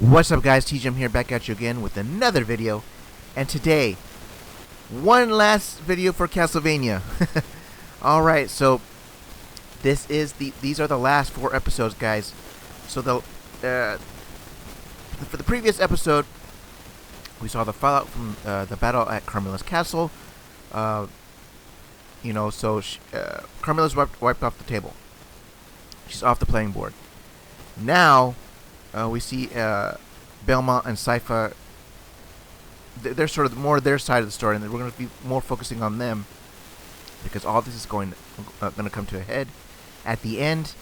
What's up, guys? TJM here, back at you again with another video. And today, one last video for Castlevania. Alright, so these are the last 4 episodes, guys. So for the previous episode, we saw the fallout from the battle at Carmilla's castle. Carmilla's wiped off the table. She's off the playing board. Now, we see Belmont and Sypha. They're sort of more their side of the story, and we're going to be more focusing on them because all this is going to come to a head at the end.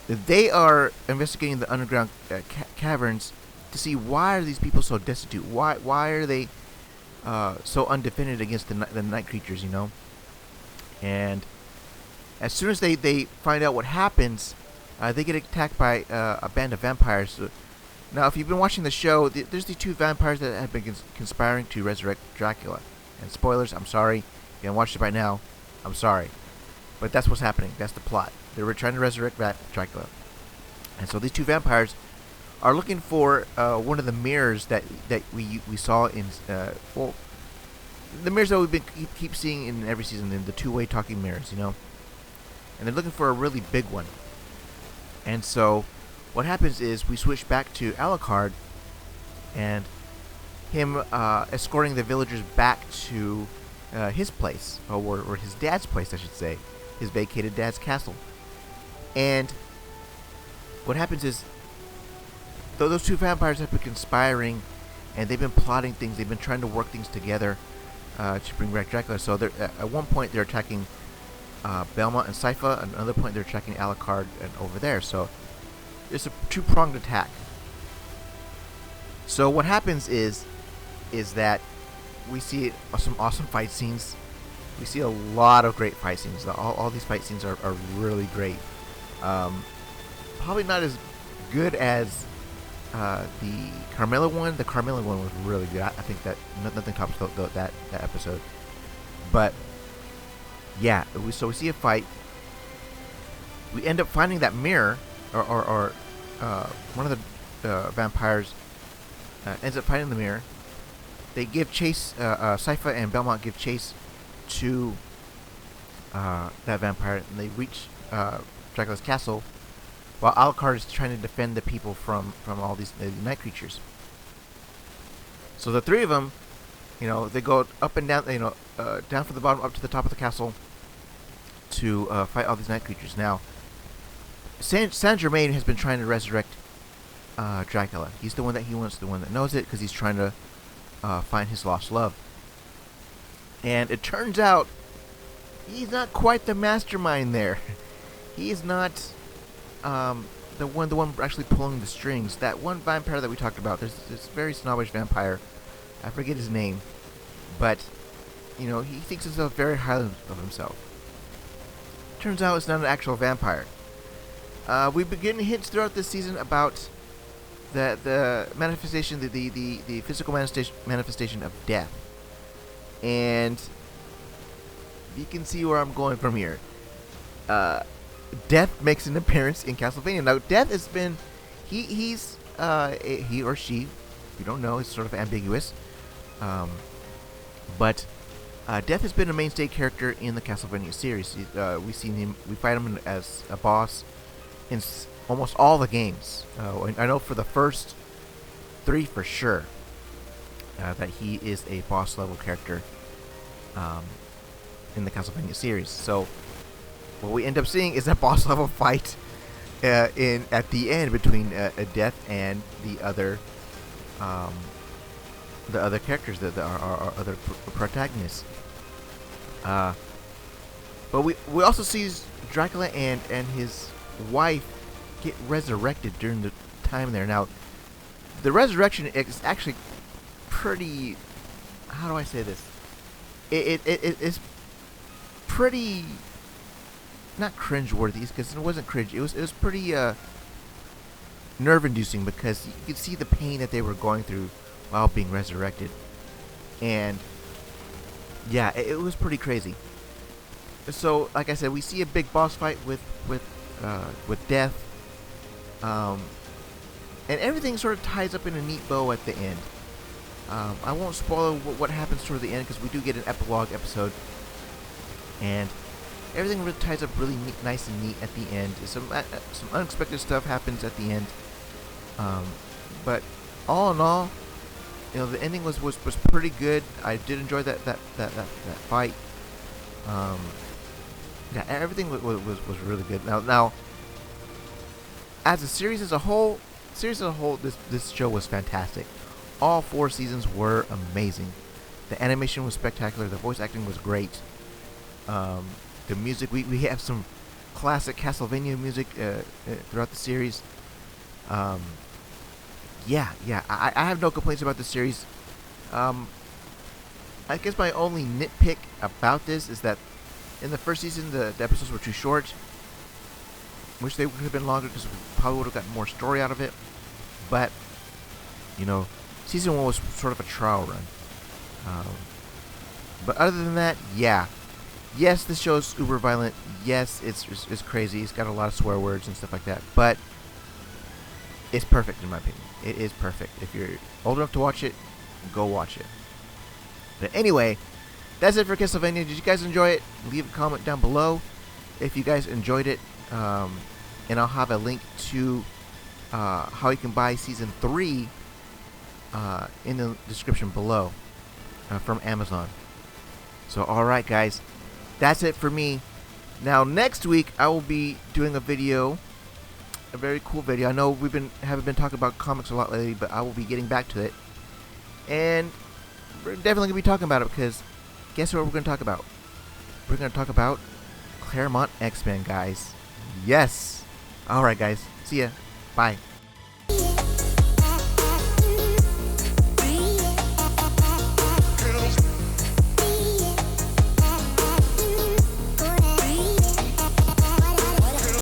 They are investigating the underground caverns to see why are these people so destitute. Why are they so undefended against the night creatures? You know, and as soon as they find out what happens. They get attacked by a band of vampires. Now, if you've been watching the show, there's these 2 vampires that have been conspiring to resurrect Dracula. And spoilers, I'm sorry. If you haven't watched it by now, I'm sorry. But that's what's happening. That's the plot. They were trying to resurrect Dracula. And so these 2 vampires are looking for one of the mirrors that we saw in... the mirrors that we've keep seeing in every season, the 2-way talking mirrors, you know? And they're looking for a really big one. And so, what happens is we switch back to Alucard, and him escorting the villagers back to his place, or his dad's place, I should say, his vacated dad's castle. And what happens is, those 2 vampires have been conspiring, and they've been plotting things. They've been trying to work things together to bring back Dracula. So at one point, they're attacking Belmont and Sypha. At another point, they're tracking Alucard and over there. So it's a 2-pronged attack. So what happens is that we see some awesome fight scenes. We see a lot of great fight scenes. All these fight scenes are really great. Probably not as good as the Carmilla one. The Carmilla one was really good. I think that nothing tops that episode. But yeah, so we see a fight. We end up finding that mirror, or one of the vampires ends up finding the mirror. They give chase. Sypha and Belmont give chase to that vampire, and they reach Dracula's castle, while Alucard is trying to defend the people from all these night creatures. So the 3 of them, you know, they go up and down, down from the bottom up to the top of the castle to fight all these night creatures. Now, Saint Germain has been trying to resurrect Dracula. He's the one that knows it, because he's trying to find his lost love. And it turns out he's not quite the mastermind there. He is not the one actually pulling the strings. That one vampire that we talked about, there's this very snobbish vampire. I forget his name, but you know, he thinks himself very highly of himself. Turns out it's not an actual vampire. We've been getting hints throughout this season about the manifestation, the physical manifestation of death. And you can see where I'm going from here. Death makes an appearance in Castlevania. Now, Death has been... He or she, we don't know, it's sort of ambiguous. But Death has been a mainstay character in the Castlevania series. We fight him as a boss in almost all the games. I know for the first 3 for sure that he is a boss level character in the Castlevania series. So what we end up seeing is a boss level fight at the end between Death and the other characters, our other protagonists. But we also see Dracula and his wife get resurrected during the time there. Now, the resurrection is actually pretty... How do I say this? It's pretty... Not cringe-worthy, because it wasn't cringe. It was pretty nerve-inducing, because you could see the pain that they were going through while being resurrected. And yeah, it was pretty crazy. So, like I said, we see a big boss fight with Death. and everything sort of ties up in a neat bow at the end. I won't spoil what happens toward the end because we do get an epilogue episode, and everything really ties up really neat, nice and neat at the end. Some unexpected stuff happens at the end, but all in all, you know, the ending was pretty good. I did enjoy that fight. Yeah, everything was really good. Now, as a series as a whole, this show was fantastic. All 4 seasons were amazing. The animation was spectacular. The voice acting was great. The music, we have some classic Castlevainia music throughout the series. Yeah, I have no complaints about the series. I guess my only nitpick about this is that in the first season, the episodes were too short. Wish they could have been longer because we probably would have gotten more story out of it. But, you know, season 1 was sort of a trial run. But other than that, yeah. Yes, this show is uber violent. Yes, it's crazy. It's got a lot of swear words and stuff like that. But it's perfect in my opinion. It is perfect. If you're old enough to watch it, go watch it. But anyway, that's it for Castlevania. Did you guys enjoy it? Leave a comment down below if you guys enjoyed it. And I'll have a link to how you can buy Season 3 in the description below from Amazon. So alright guys, that's it for me. Now next week I will be doing a video, a very cool video. I know haven't been talking about comics a lot lately, but I will be getting back to it. And we're definitely going to be talking about it because guess what we're going to talk about? We're going to talk about Claremont X-Men, guys. Yes! Alright guys, see ya. Bye.